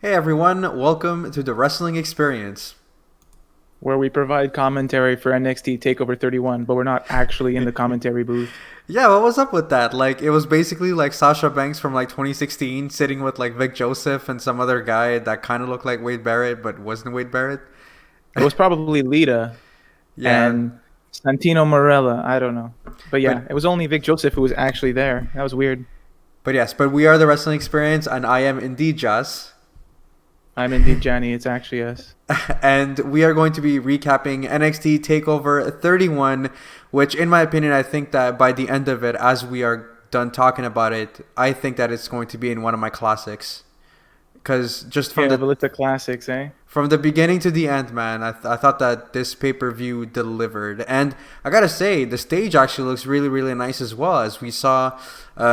Hey everyone, welcome to the Wrestling Experience. where we provide commentary for NXT TakeOver 31, but we're not actually in the commentary booth. Yeah, what was up with that? Like, it was basically like Sasha Banks from like 2016 sitting with like Vic Joseph and some other guy that kind of looked like Wade Barrett but wasn't Wade Barrett. It was probably Lita Yeah, and Santino Marella. I don't know. But but yeah, it was only Vic Joseph who was actually there. That was weird. but we are the Wrestling Experience, and I am indeed Jazz. I'm indeed Johnny. It's actually us. And we are going to be recapping NXT TakeOver 31, which, in my opinion, I think that by the end of it, as we are done talking about it, I think that it's going to be in one of my classics. Because just You have a list of classics, eh? from the beginning to the end, man, I thought that this pay per view delivered, and I gotta say, the stage actually looks really really nice as well. As we saw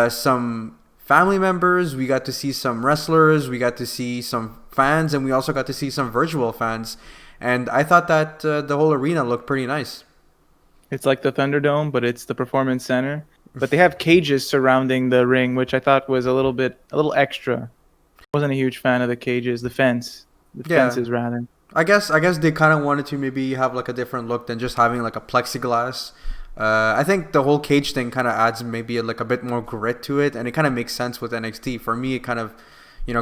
some family members, we got to see some wrestlers, we got to see some fans, and we also got to see some virtual fans. And I thought that the whole arena looked pretty nice. It's like the Thunderdome, but it's the Performance Center. But they have cages surrounding the ring, which I thought was a little extra. Wasn't a huge fan of the cages, the Yeah, fences rather. I guess they kind of wanted to maybe have like a different look than just having like a plexiglass. I think the whole cage thing kind of adds maybe like a bit more grit to it, and it kind of makes sense with NXT. For me, it kind of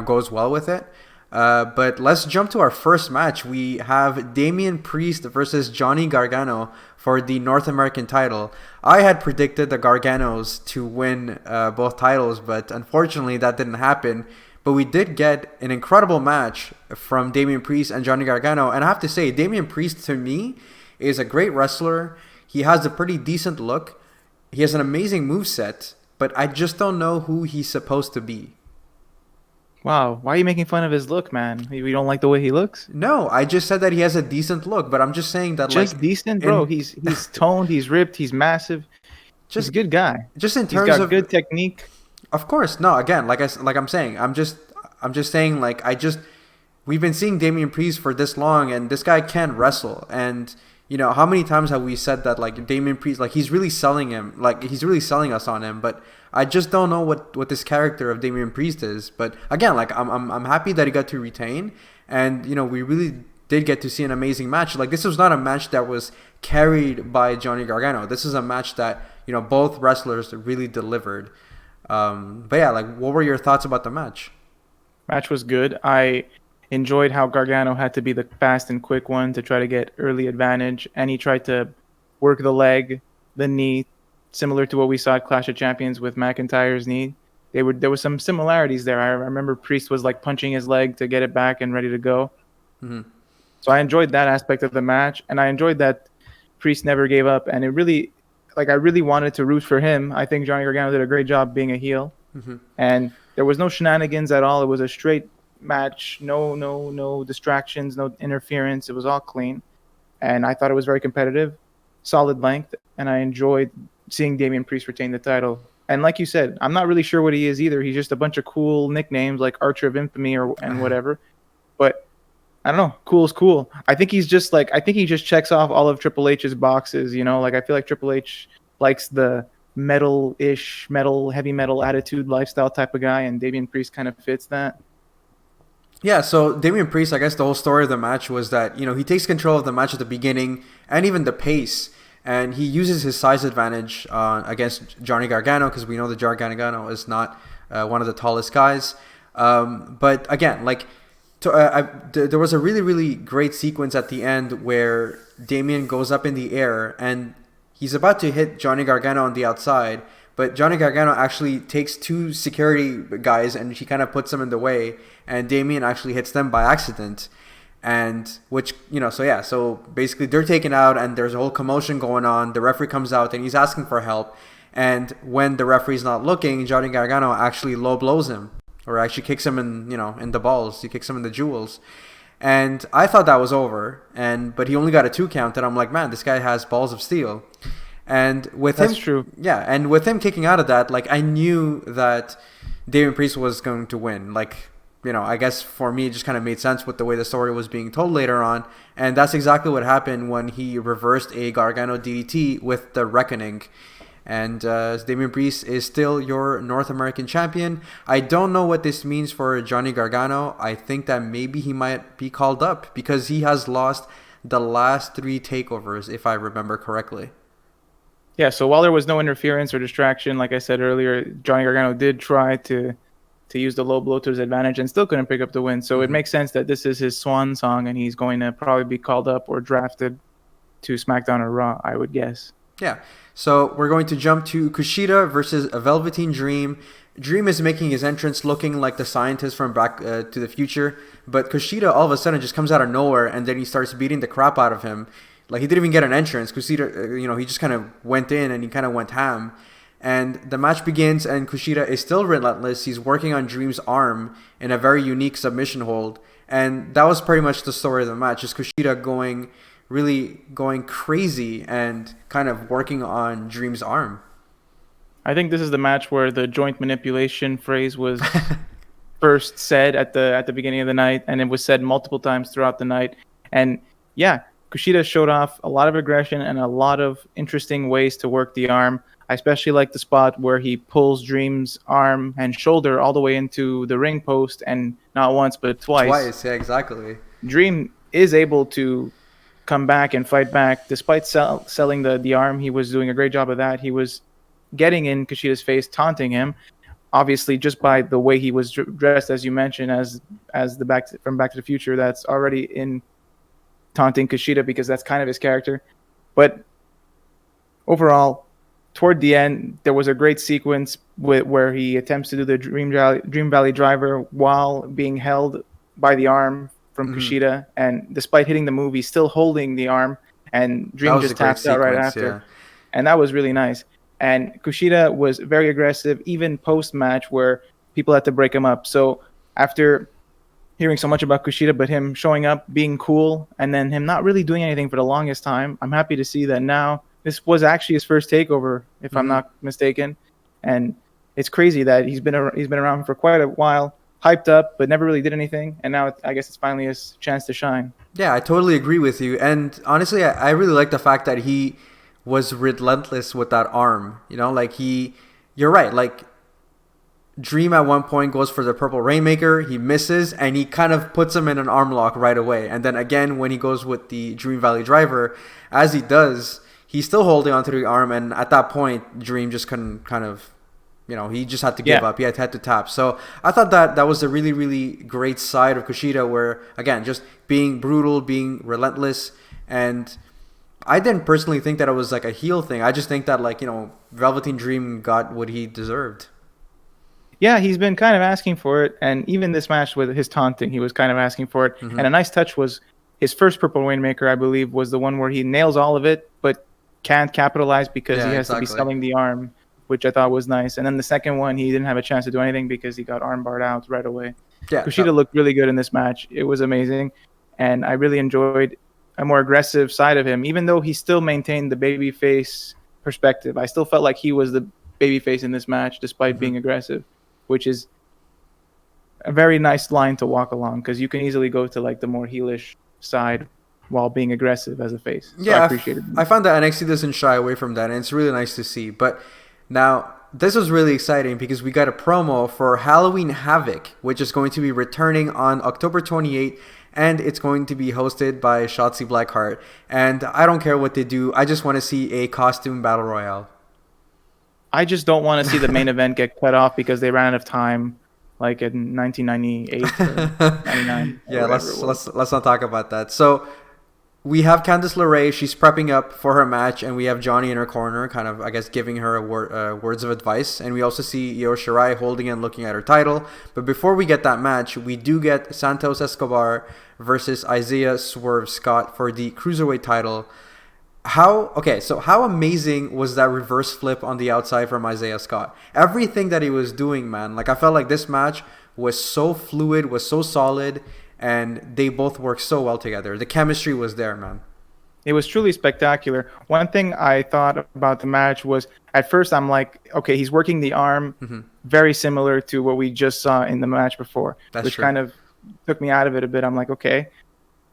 goes well with it. But let's jump to our first match. We have Damien Priest versus Johnny Gargano for the North American title. I had predicted the Garganos to win both titles, but unfortunately that didn't happen. But we did get an incredible match from Damian Priest and Johnny Gargano. And I have to say, Damian Priest to me is a great wrestler. He has a pretty decent look. He has an amazing moveset, but I just don't know who he's supposed to be. Wow, why are you making fun of his look, man? You don't like the way he looks? No, I just said that he has a decent look, but I'm just saying that Just like decent, bro. in He's toned, he's ripped, he's massive. He's just a good guy. just in He's terms got of good technique. Of course, no. Again, like I'm saying, I'm just saying like we've been seeing Damian Priest for this long, and this guy can wrestle. And how many times have we said that like Damian Priest, like he's really selling him, like he's really selling us on him. But I just don't know what this character of Damian Priest is. But again, like I'm happy that he got to retain, and we really did get to see an amazing match. Like this was not a match that was carried by Johnny Gargano. This is a match that both wrestlers really delivered. But yeah, like, what were your thoughts about the match? Match was good. I enjoyed how Gargano had to be the fast and quick one to try to get early advantage, and he tried to work the leg, the knee, similar to what we saw at Clash of Champions with McIntyre's knee. There was some similarities there. I remember Priest was like punching his leg to get it back and ready to go. Hmm. So I enjoyed that aspect of the match, and I enjoyed that Priest never gave up, and it really, like, I really wanted to root for him. I think Johnny Gargano did a great job being a heel, Hmm. and there was no shenanigans at all. It was a straight match, no distractions, no interference. It was all clean, and I thought it was very competitive, solid length, and I enjoyed seeing Damian Priest retain the title. And like you said, I'm not really sure what he is either. He's just a bunch of cool nicknames like Archer of Infamy or and whatever. But I don't know. Cool is cool. I think he just checks off all of Triple H's boxes. Like I feel like Triple H likes the heavy metal attitude lifestyle type of guy, and Damian Priest kind of fits that. Yeah, so Damian Priest, I guess the whole story of the match was that, he takes control of the match at the beginning and even the pace, and he uses his size advantage against Johnny Gargano because we know that Johnny Gargano is not one of the tallest guys. But again, like, there was a really, really great sequence at the end where Damian goes up in the air and he's about to hit Johnny Gargano on the outside, but Johnny Gargano actually takes two security guys and he kind of puts them in the way, and Damien actually hits them by accident. And which, so yeah, so basically they're taken out and there's a whole commotion going on. The referee comes out and he's asking for help. And when the referee's not looking, Johnny Gargano actually low blows him, or actually kicks him in the balls. He kicks him in the jewels. And I thought that was over, but he only got a 2 count, and I'm like, man, this guy has balls of steel. And with That's him, true. yeah, and with him kicking out of that, like I knew that Damian Priest was going to win. Like, I guess for me, it just kind of made sense with the way the story was being told later on, and that's exactly what happened when he reversed a Gargano DDT with the Reckoning. And Damien Priest is still your North American champion. I don't know what this means for Johnny Gargano. I think that maybe he might be called up because he has lost the last 3 takeovers, if I remember correctly. Yeah, so while there was no interference or distraction, like I said earlier, Johnny Gargano did try to use the low blow to his advantage and still couldn't pick up the win. So it makes sense that this is his swan song and he's going to probably be called up or drafted to SmackDown or Raw, I would guess. Yeah. So we're going to jump to Kushida versus a Velveteen Dream. Dream is making his entrance looking like the scientist from Back to the Future, but Kushida all of a sudden just comes out of nowhere and then he starts beating the crap out of him. Like, he didn't even get an entrance. Kushida, he just kind of went in and he kind of went ham. And the match begins, and Kushida is still relentless. He's working on Dream's arm in a very unique submission hold. And that was pretty much the story of the match, is Kushida really going crazy and kind of working on Dream's arm. I think this is the match where the joint manipulation phrase was first said at the beginning of the night, and it was said multiple times throughout the night. And yeah, Kushida showed off a lot of aggression and a lot of interesting ways to work the arm. I especially like the spot where he pulls Dream's arm and shoulder all the way into the ring post, and not once but twice. Twice, yeah, exactly. Dream is able to come back and fight back. Despite selling the arm, he was doing a great job of that. He was getting in Kushida's face, taunting him. Obviously, just by the way he was dressed, as you mentioned, as from Back to the Future, that's already in taunting Kushida because that's kind of his character. But overall, toward the end, there was a great sequence where he attempts to do the Dream Valley driver while being held by the arm from Kushida. And despite hitting the move, he's still holding the arm. And Dream just taps out right after. Yeah. And that was really nice. And Kushida was very aggressive, even post-match, where people had to break him up. So after hearing so much about Kushida, but him showing up, being cool, and then him not really doing anything for the longest time, I'm happy to see that now. This was actually his first takeover, if I'm not mistaken. And it's crazy that he's been around for quite a while, hyped up, but never really did anything. And now I guess it's finally his chance to shine. Yeah, I totally agree with you. And honestly, I really like the fact that he was relentless with that arm. You're right. Like, Dream at one point goes for the Purple Rainmaker. He misses, and he kind of puts him in an arm lock right away. And then again, when he goes with the Dream Valley driver, as he does, he's still holding onto the arm. And at that point, Dream just couldn't he just had to give up. He had to tap. So I thought that was a really, really great side of Kushida where, again, just being brutal, being relentless. And I didn't personally think that it was like a heel thing. I just think that, Velveteen Dream got what he deserved. Yeah, he's been kind of asking for it. And even this match with his taunting, he was kind of asking for it. And a nice touch was his first Purple Rainmaker, I believe, was the one where he nails all of it, but can't capitalize because he has to be selling the arm, which I thought was nice. And then the second one, he didn't have a chance to do anything because he got armbarred out right away. Yeah, Kushida looked really good in this match. It was amazing. And I really enjoyed a more aggressive side of him, even though he still maintained the babyface perspective. I still felt like he was the babyface in this match, despite being aggressive, which is a very nice line to walk along because you can easily go to the more heelish side while being aggressive as a face. So yeah, I appreciated it. I found that NXT doesn't shy away from that, and it's really nice to see. But now, this was really exciting because we got a promo for Halloween Havoc, which is going to be returning on October 28th, and it's going to be hosted by Shotzi Blackheart. And I don't care what they do. I just want to see a costume battle royale. I just don't want to see the main event get cut off because they ran out of time, like in 1998 or 99. Yeah, let's not talk about that. So we have Candice LeRae. She's prepping up for her match, and we have Johnny in her corner, kind of, I guess, giving her words of advice. And we also see Io Shirai holding and looking at her title. But before we get that match, we do get Santos Escobar versus Isaiah Swerve Scott for the Cruiserweight title. How amazing was that reverse flip on the outside from Isaiah Scott? Everything that he was doing, man. I felt like this match was so fluid, was so solid, and they both worked so well together. The chemistry was there, man. It was truly spectacular. One thing I thought about the match was, at first I'm like, okay, he's working the arm very similar to what we just saw in the match before, which kind of took me out of it a bit. I'm like, okay,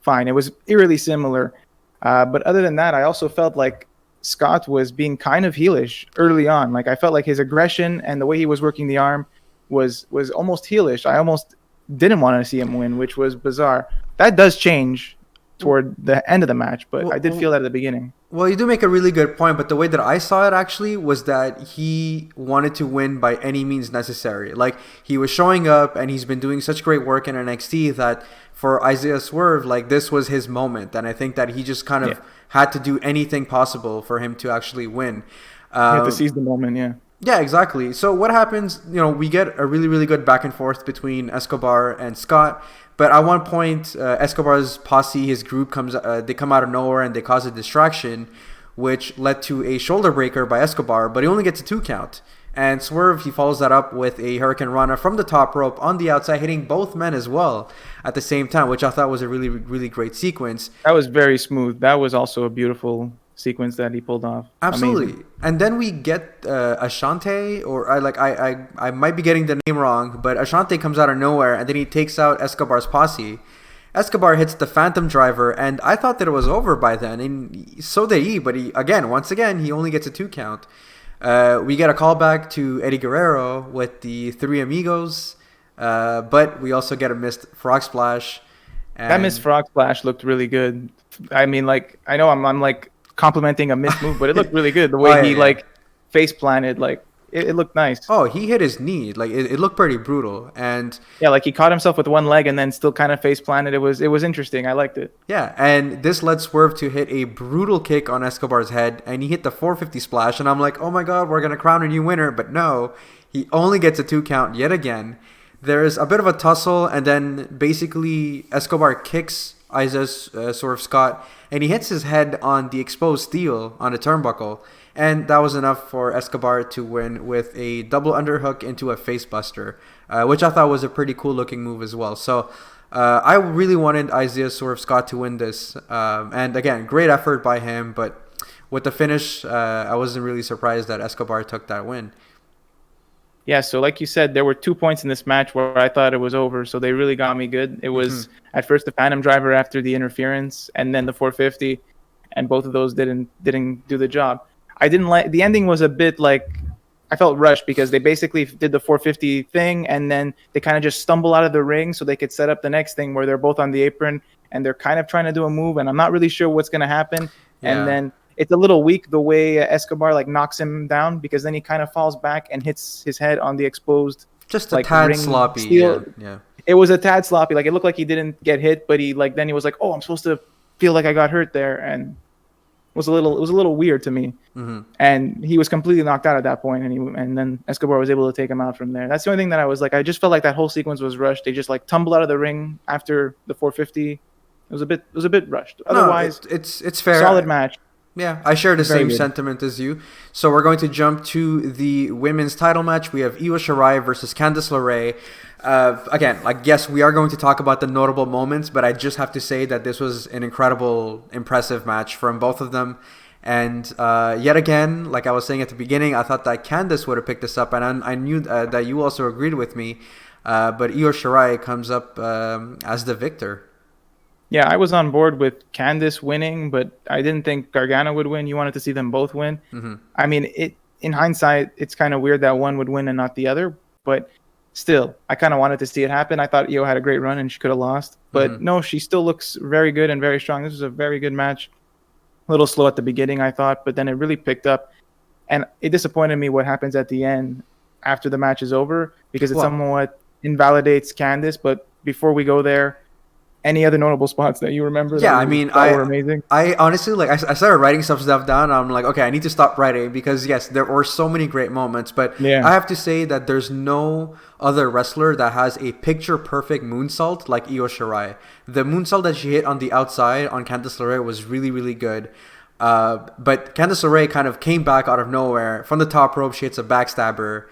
fine. It was eerily similar. But other than that, I also felt like Scott was being kind of heelish early on. Like I felt like his aggression and the way he was working the arm was almost heelish. I almost didn't want to see him win, which was bizarre. That does change toward the end of the match, but I did feel that at the beginning. Well, you do make a really good point, but the way that I saw it actually was that he wanted to win by any means necessary. Like, he was showing up and he's been doing such great work in NXT that for Isaiah Swerve, like, this was his moment. And I think that he just kind of had to do anything possible for him to actually win. You have to seize the moment, yeah. Yeah, exactly. So what happens, we get a really, really good back and forth between Escobar and Scott. But at one point, Escobar's posse, his group, they come out of nowhere and they cause a distraction, which led to a shoulder breaker by Escobar, but he only gets a 2 count. And Swerve, he follows that up with a Hurricane Rana from the top rope on the outside, hitting both men as well at the same time, which I thought was a really, really great sequence. That was very smooth. That was also a beautiful sequence that he pulled off. Absolutely. Amazing. And then we get Ashante, or I might be getting the name wrong, but Ashante comes out of nowhere and then he takes out Escobar's posse. Escobar hits the Phantom Driver, and I thought that it was over by then, and so did he, but once again, he only gets a 2 count. We get a callback to Eddie Guerrero with the Three Amigos, but we also get a missed Frog Splash. That missed Frog Splash looked really good. I mean, like, I know I'm like complimenting a missed move, but it looked really good. The way he face planted, like it looked nice. Oh, he hit his knee. Like it looked pretty brutal. And yeah, like he caught himself with one leg and then still kind of face planted. It was interesting. I liked it. Yeah, and this led Swerve to hit a brutal kick on Escobar's head, and he hit the 450 splash. And I'm like, oh my god, we're gonna crown a new winner. But no, he only gets a 2 count yet again. There's a bit of a tussle, and then basically Escobar kicks Isa's Swerve Scott, and he hits his head on the exposed steel on the turnbuckle, and that was enough for Escobar to win with a double underhook into a facebuster, which I thought was a pretty cool looking move as well. So I really wanted Isaiah Swerve Scott to win this, and again, great effort by him, but with the finish, I wasn't really surprised that Escobar took that win. Yeah, so like you said, there were 2 points in this match where I thought it was over, so they really got me good. It was at first the Phantom Driver after the interference, and then the 450, and both of those didn't do the job. I didn't like the ending. Was a bit like I felt rushed because they basically did the 450 thing, and then they kind of just stumble out of the ring so they could set up the next thing where they're both on the apron and they're kind of trying to do a move, and I'm not really sure what's going to happen. Yeah. And then it's a little weak the way Escobar like knocks him down, because then he kind of falls back and hits his head on the exposed. Just a tad sloppy. Yeah. It was a tad sloppy. Like it looked like he didn't get hit, but then he was like, "Oh, I'm supposed to feel like I got hurt there," and it was a little weird to me. Mm-hmm. And he was completely knocked out at that point, and then Escobar was able to take him out from there. That's the only thing that I was like, I just felt like that whole sequence was rushed. They just like tumble out of the ring after the 450. It was a bit rushed. Otherwise, it's fair. Solid match. Yeah, I share the same sentiment as you. So we're going to jump to the women's title match. We have Io Shirai versus Candice LeRae. Again, yes, we are going to talk about the notable moments, but I just have to say that this was an impressive match from both of them. And yet again, like I was saying at the beginning, I thought that Candice would have picked this up, and I knew that you also agreed with me. But Io Shirai comes up as the victor. Yeah, I was on board with Candice winning, but I didn't think Gargano would win. You wanted to see them both win. Mm-hmm. I mean, in hindsight, it's kind of weird that one would win and not the other, but still, I kind of wanted to see it happen. I thought Io had a great run and she could have lost, but no, she still looks very good and very strong. This was a very good match. A little slow at the beginning, I thought, but then it really picked up, and it disappointed me what happens at the end after the match is over, because it somewhat invalidates Candice. But before we go there, any other notable spots that you remember? Yeah, I mean, were amazing. I honestly, I started writing some stuff down. I'm like, okay, I need to stop writing, because yes, there were so many great moments. But yeah, I have to say that there's no other wrestler that has a picture-perfect moonsault like Io Shirai. The moonsault that she hit on the outside on Candice LeRae was really, really good. But Candice LeRae kind of came back out of nowhere. From the top rope, she hits a backstabber.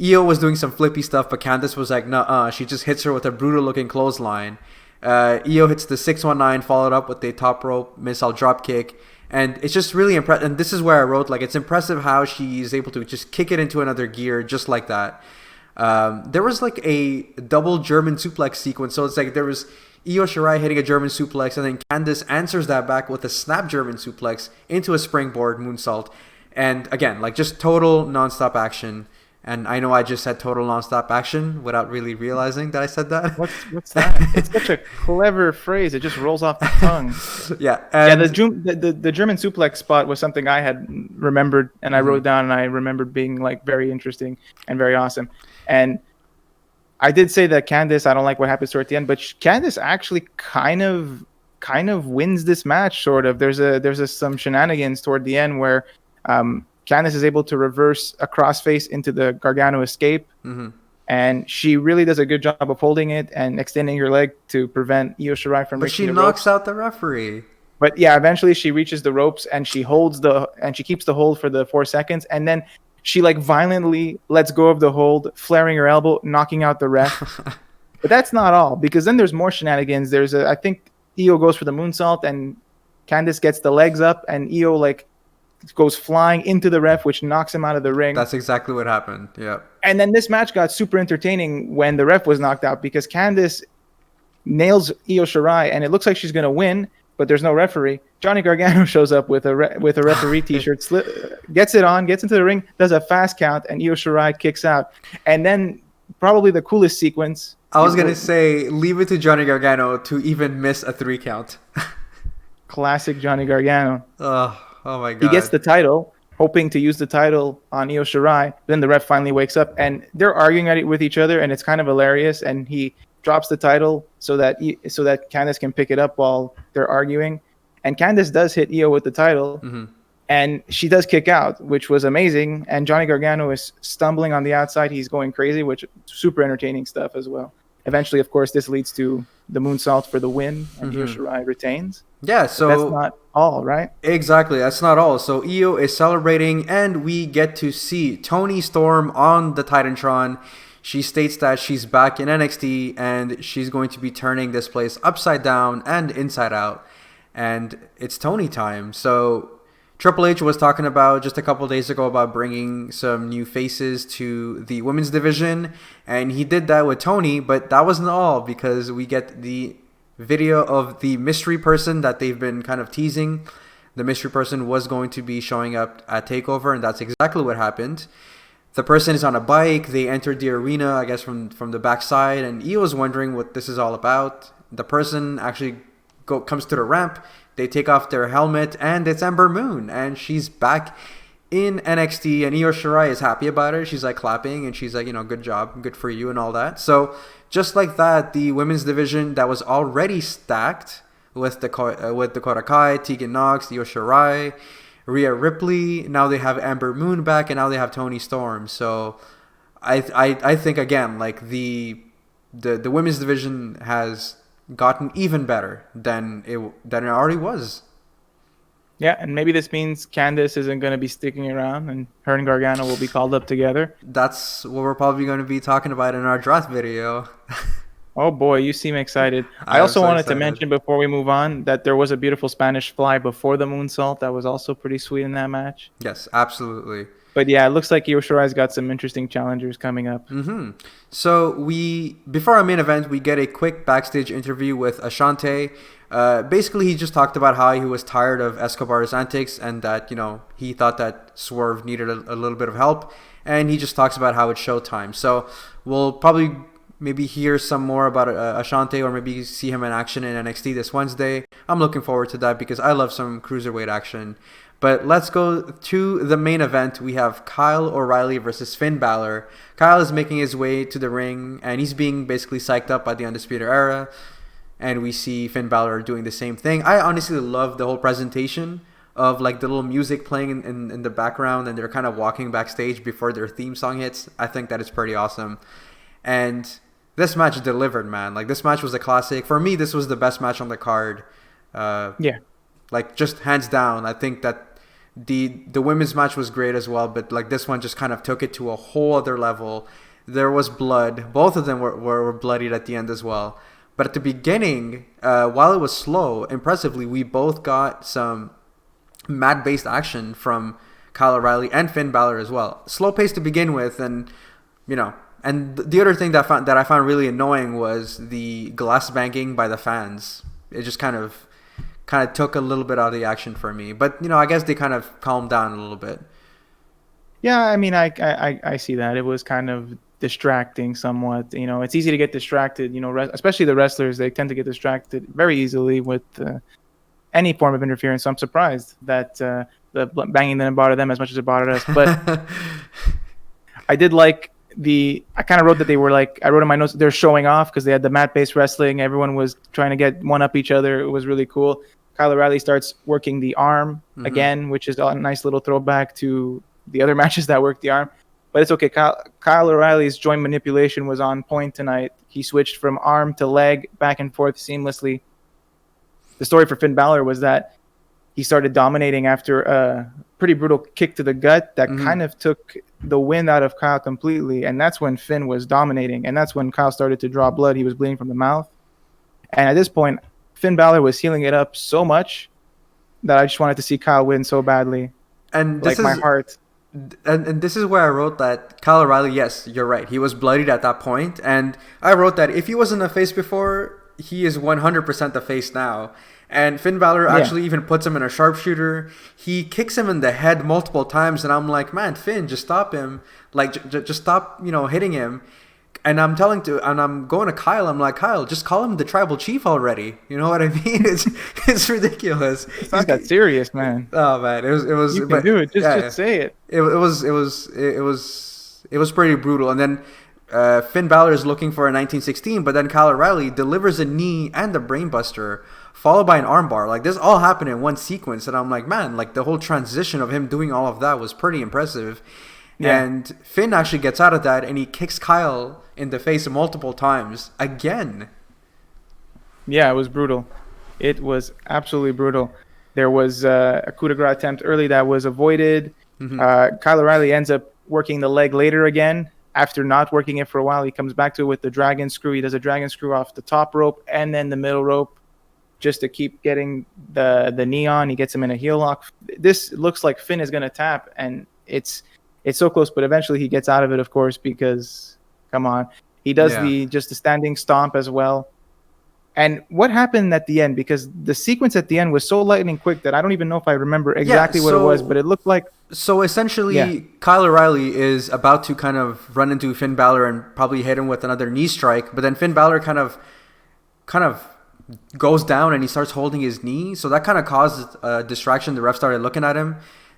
Io was doing some flippy stuff, but Candice was like, nuh-uh. She just hits her with a brutal-looking clothesline. Io hits the 619, followed up with a top rope missile drop kick, and it's just really impressive. And this is where I wrote, it's impressive how she's able to just kick it into another gear just like that. There was like a double German suplex sequence. So it's like there was Io Shirai hitting a German suplex, and then Candice answers that back with a snap German suplex into a springboard moonsault. And again, like just total nonstop action. And I know I just said total nonstop action without really realizing that I said that. What's that? It's such a clever phrase. It just rolls off the tongue. Yeah. The German suplex spot was something I had remembered, and I wrote down, and I remembered being like very interesting and very awesome. And I did say that Candice, I don't like what happens to her at the end, but Candice actually kind of wins this match. Sort of. There's some shenanigans toward the end where Candice is able to reverse a crossface into the Gargano escape, and she really does a good job of holding it and extending her leg to prevent Io Shirai from reaching the ropes. But she knocks out the referee. But yeah, eventually she reaches the ropes and she keeps the hold for the 4 seconds, and then she like violently lets go of the hold, flaring her elbow, knocking out the ref. But that's not all, because then there's more shenanigans. I think Io goes for the moonsault and Candice gets the legs up, and Io like goes flying into the ref, which knocks him out of the ring. That's exactly what happened. Yeah. And then this match got super entertaining when the ref was knocked out, because Candice nails Io Shirai, and it looks like she's going to win, but there's no referee. Johnny Gargano shows up with a referee t-shirt, gets it on, gets into the ring, does a fast count, and Io Shirai kicks out. And then probably the coolest sequence. I was going to say, leave it to Johnny Gargano to even miss a 3 count. Classic Johnny Gargano. Oh my God. He gets the title, hoping to use the title on Io Shirai. Then the ref finally wakes up, and they're arguing with each other, and it's kind of hilarious. And he drops the title so that Candice can pick it up while they're arguing. And Candice does hit Io with the title, and she does kick out, which was amazing. And Johnny Gargano is stumbling on the outside. He's going crazy, which is super entertaining stuff as well. Eventually, of course, this leads to the moonsault for the win, and Io Shirai retains. Yeah, so but that's not all, right? Exactly, that's not all. So Io is celebrating, and we get to see Toni Storm on the Titantron. She states that she's back in NXT, and she's going to be turning this place upside down and inside out. And it's Toni time. So Triple H was talking about just a couple days ago about bringing some new faces to the women's division, and he did that with Toni, but that wasn't all, because we get the video of the mystery person that they've been kind of teasing. The mystery person was going to be showing up at TakeOver, and that's exactly what happened. The person is on a bike. They entered the arena, I guess, from the backside, and Io was wondering what this is all about. The person actually comes to the ramp. They take off their helmet, and it's Ember Moon, and she's back in NXT, and Io Shirai is happy about it. She's like clapping, and she's like, good job, good for you, and all that. So just like that, the women's division that was already stacked with Dakota Kai, Tegan Nox, Io Shirai, Rhea Ripley. Now they have Ember Moon back, and now they have Toni Storm. So I think again, like the women's division has gotten even better than it already was. Yeah, and maybe this means Candice isn't going to be sticking around, and her and Gargano will be called up together. That's what we're probably going to be talking about in our draft video. Oh boy, you seem excited. I also wanted to mention before we move on that there was a beautiful Spanish fly before the moonsault that was also pretty sweet in that match. Yes, absolutely. But yeah, it looks like Io Shirai's got some interesting challengers coming up. So before our main event, we get a quick backstage interview with Ashante. Basically, he just talked about how he was tired of Escobar's antics, and that, he thought that Swerve needed a little bit of help. And he just talks about how it's showtime. So we'll probably maybe hear some more about Ashante, or maybe see him in action in NXT this Wednesday. I'm looking forward to that because I love some cruiserweight action. But let's go to the main event. We have Kyle O'Reilly versus Finn Balor. Kyle is making his way to the ring, and he's being basically psyched up by the Undisputed Era. And we see Finn Balor doing the same thing. I honestly love the whole presentation of like the little music playing in the background, and they're kind of walking backstage before their theme song hits. I think that is pretty awesome. And this match delivered, man. Like, this match was a classic. For me, this was the best match on the card. Like, just hands down. I think that the women's match was great as well, but like this one just kind of took it to a whole other level. There was blood. Both of them were bloodied at the end as well. But at the beginning, while it was slow, impressively, we both got some mat-based action from Kyle O'Reilly and Finn Balor as well. Slow pace to begin with, and And the other thing that I found really annoying was the glass banging by the fans. It just kind of took a little bit out of the action for me. But I guess they kind of calmed down a little bit. Yeah, I mean, I see that. It was kind of distracting somewhat. It's easy to get distracted. Especially the wrestlers, they tend to get distracted very easily with any form of interference. So I'm surprised that the banging didn't bother them as much as it bothered us. But I did like I kind of wrote that they were like, I wrote in my notes, they're showing off because they had the mat-based wrestling. Everyone was trying to get one up each other. It was really cool. Kyle O'Reilly starts working the arm again, which is a nice little throwback to the other matches that worked the arm. But it's okay. Kyle O'Reilly's joint manipulation was on point tonight. He switched from arm to leg back and forth seamlessly. The story for Finn Balor was that he started dominating after a pretty brutal kick to the gut that kind of took the wind out of Kyle completely. And that's when Finn was dominating. And that's when Kyle started to draw blood. He was bleeding from the mouth. And at this point, Finn Balor was healing it up so much that I just wanted to see Kyle win so badly. And this my heart. And this is where I wrote that Kyle O'Reilly, yes, you're right. He was bloodied at that point. And I wrote that if he wasn't a face before, he is 100% the face now. And Finn Balor actually even puts him in a sharpshooter. He kicks him in the head multiple times. And I'm like, man, Finn, just stop him. Like, just stop, hitting him. And I'm going to Kyle. I'm like, Kyle, just call him the tribal chief already. You know what I mean? It's ridiculous. It's not that serious, man. Oh man, it was. You can do it. Just say it. It was pretty brutal. And then Finn Balor is looking for a 1916, but then Kyle O'Reilly delivers a knee and a brainbuster, followed by an armbar. Like this all happened in one sequence, and I'm like, man, like the whole transition of him doing all of that was pretty impressive. Yeah. And Finn actually gets out of that, and he kicks Kyle in the face multiple times again. Yeah, it was brutal. It was absolutely brutal. There was a coup de grace attempt early that was avoided. Kyle O'Reilly ends up working the leg later again. After not working it for a while, he comes back to it with the dragon screw. He does a dragon screw off the top rope and then the middle rope just to keep getting the knee on. He gets him in a heel lock. This looks like Finn is going to tap, and it's so close, but eventually he gets out of it, of course, because, come on. He does the standing stomp as well. And what happened at the end? Because the sequence at the end was so lightning quick that I don't even know if I remember exactly what it was, but it looked like... So essentially, Kyle O'Reilly is about to kind of run into Finn Balor and probably hit him with another knee strike, but then Finn Balor kind of goes down and he starts holding his knee. So that kind of caused a distraction. The ref started looking at him,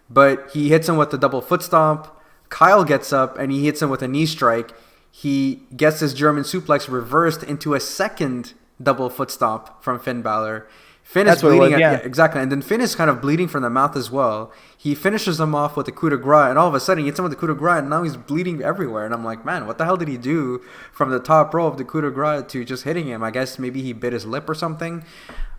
but he hits him with the double foot stomp. Kyle gets up and he hits him with a knee strike. He gets his German suplex reversed into a second double foot stomp from Finn Balor. Finn is bleeding. Exactly. And then Finn is kind of bleeding from the mouth as well. He finishes him off with a coup de grace, and all of a sudden he hits him with the coup de grace, and now he's bleeding everywhere. And I'm like, man, what the hell did he do from the top row of the coup de grace to just hitting him? I guess maybe he bit his lip or something.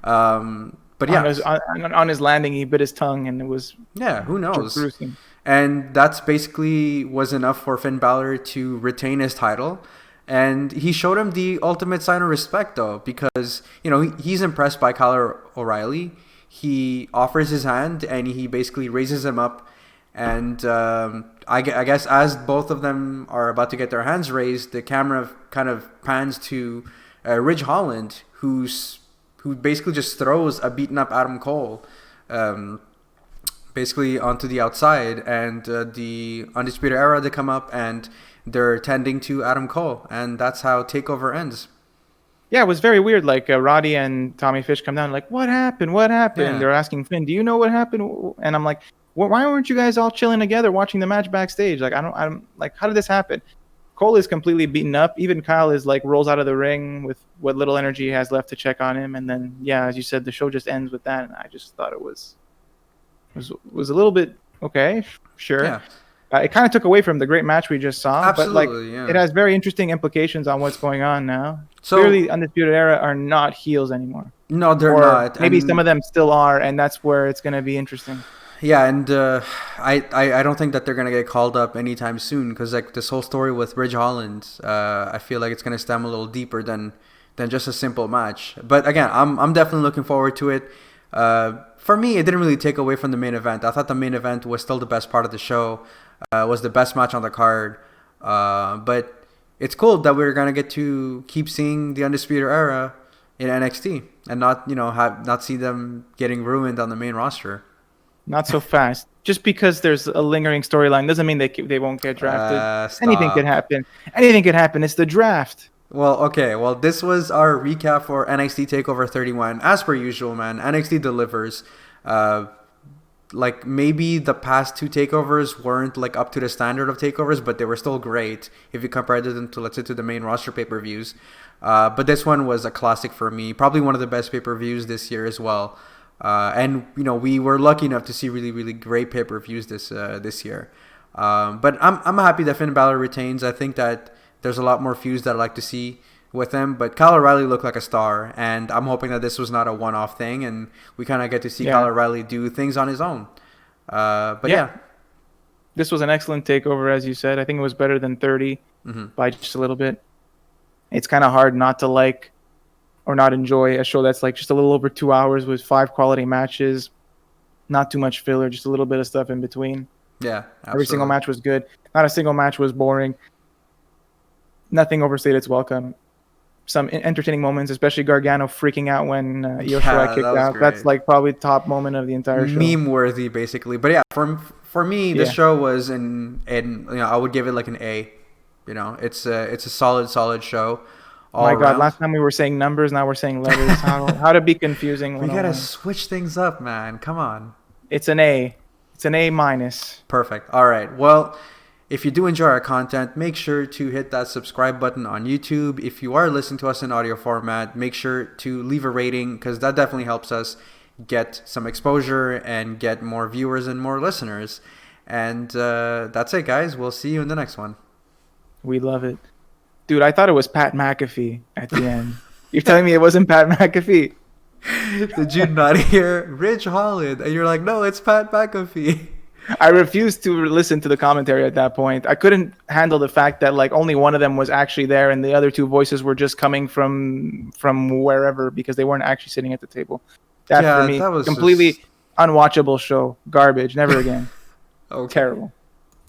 But yeah. On his landing, he bit his tongue, and it was... Yeah, who knows? Gruesome. And that's basically was enough for Finn Balor to retain his title. And he showed him the ultimate sign of respect, though, because, he's impressed by Kyle O'Reilly. He offers his hand, and he basically raises him up. And I guess as both of them are about to get their hands raised, the camera kind of pans to Ridge Holland, who basically just throws a beaten-up Adam Cole basically onto the outside. And the Undisputed Era, they come up, and they're tending to Adam Cole, and that's how TakeOver ends. Yeah, it was very weird. Like Roddy and Tommy Fish come down, like, what happened? What happened? Yeah. They're asking Finn, do you know what happened? And I'm like, why weren't you guys all chilling together watching the match backstage? Like, I'm like, how did this happen? Cole is completely beaten up. Even Kyle is like rolls out of the ring with what little energy he has left to check on him. And then, as you said, the show just ends with that. And I just thought it was a little bit okay, sure. Yeah. It kind of took away from the great match we just saw. Absolutely, but it has very interesting implications on what's going on now. So, clearly, Undisputed Era are not heels anymore. No, they're not. Maybe some of them still are, and that's where it's going to be interesting. Yeah, and I don't think that they're going to get called up anytime soon, because like this whole story with Ridge Holland, I feel like it's going to stem a little deeper than just a simple match. But again, I'm definitely looking forward to it. For me, it didn't really take away from the main event. I thought the main event was still the best part of the show. Was the best match on the card. But it's cool that we're gonna get to keep seeing the Undisputed Era in NXT and not not see them getting ruined on the main roster. Not so fast. Just because there's a lingering storyline doesn't mean they won't get drafted. Anything could happen. Anything could happen. It's the draft. Well, okay. Well, this was our recap for NXT TakeOver 31. As per usual, man, NXT delivers. Like maybe the past two takeovers weren't like up to the standard of takeovers, but they were still great if you compared them to, let's say, to the main roster pay-per-views. But this one was a classic for me. Probably one of the best pay-per-views this year as well. And we were lucky enough to see really, really great pay-per-views this year. But I'm happy that Finn Balor retains. I think that there's a lot more feuds that I'd like to see with him. But Kyle O'Reilly looked like a star, and I'm hoping that this was not a one-off thing, and we kind of get to see Kyle O'Reilly do things on his own. But yeah. This was an excellent takeover, as you said. I think it was better than 30 by just a little bit. It's kind of hard not to like or not enjoy a show that's like just a little over 2 hours with 5 quality matches, not too much filler, just a little bit of stuff in between. Yeah, absolutely. Every single match was good. Not a single match was boring. Nothing overstayed its welcome. Some entertaining moments, especially Gargano freaking out when Io Shirai kicked out. Great. That's like probably the top moment of the entire show. Meme worthy, basically. But yeah, for me, this show was I would give it like an A. It's a solid show. My God, last time we were saying numbers, now we're saying letters. How to be confusing. We gotta switch things up, man. Come on. It's an A. It's an A minus. Perfect. All right. Well, if you do enjoy our content, make sure to hit that subscribe button on YouTube. If you are listening to us in audio format, make sure to leave a rating because that definitely helps us get some exposure and get more viewers and more listeners. And that's it, guys. We'll see you in the next one. We love it. Dude, I thought it was Pat McAfee at the end. You're telling me it wasn't Pat McAfee? Did you not hear Ridge Holland? And you're like, no, it's Pat McAfee. I refused to listen to the commentary at that point. I couldn't handle the fact that like only one of them was actually there and the other two voices were just coming from wherever because they weren't actually sitting at the table. That for me, that was completely unwatchable show. Garbage. Never again. Okay. Terrible.